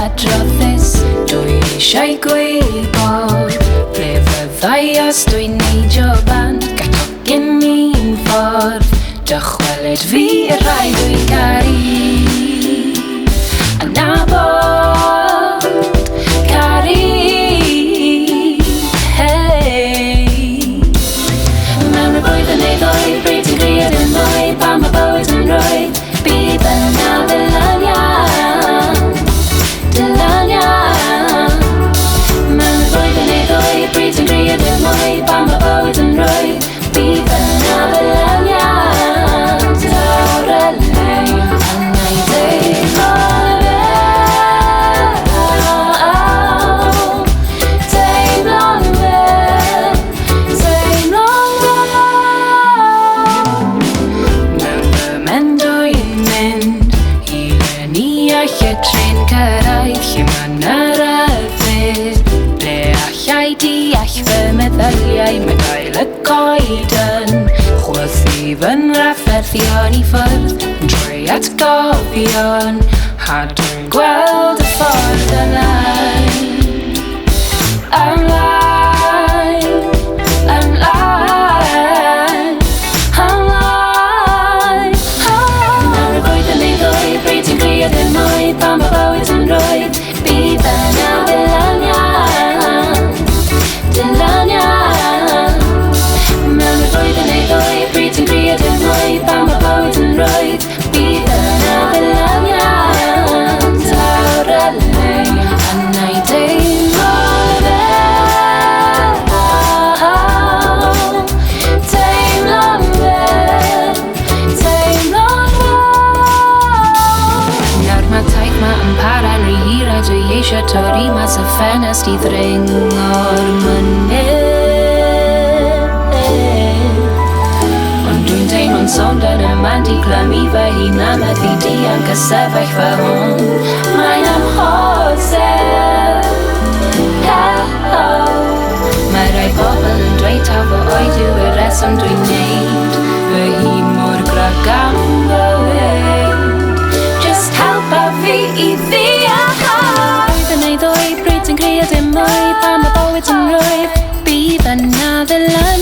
adroddus dwi eisiau gwybod ble fyddai os dwi'n neidio band gatogyn i'n ffordd dychwelyd fi y rhai dwi'n caru a nabod caru hei mewn y blwyddyn neu ddwy bryd ti'n crio dim mwy pan mae bywyd yn rwydd bydd yna dylan iawn mewn y blwyddyn neu ddwy bryd ti'n crio dim mwy pan mae bywyd yn rwydd bydd yna dylan iawn dawr y lein a wneud ei ffordd trin cyrraedd lle ma'n yr yfyd ble allai deall fy meddyliau mae gael y coed yn chwythu fy'n rafferthion I ffwrdd yn trwy atgofion a dwi'n gweld y ffordd ymlaen mewn y blwyddyn neu ddwy bryd ti'n crio dim mwy pan mae bywyd yn rwydd bydd yna dylan iawn mewn y blwyddyn neu ddwy bryd ti'n crio dim mwy pan mae bywyd yn rwydd bydd yna dylan iawn dawr y lein a wneud ei ffordd teimlo'n fel nawr mae taith ma yn para'n rhy hir a dwi eisiau torri mas y ffenest I ddring o'r mynydd ond dwi'n teimlo'n sond yn y man di glymu fy hun a methu dianc y sefyllfa hwn mae'n amhosib mae rai bobl yn dweud taw fy oed yw y reswm dwi'n neud fy hun mor grac am fywyd just help a fi I ddeall blwyddyn neu ddwy bryd yn crio dim mwy pan mae bywyd yn rwydd bydd yna dylan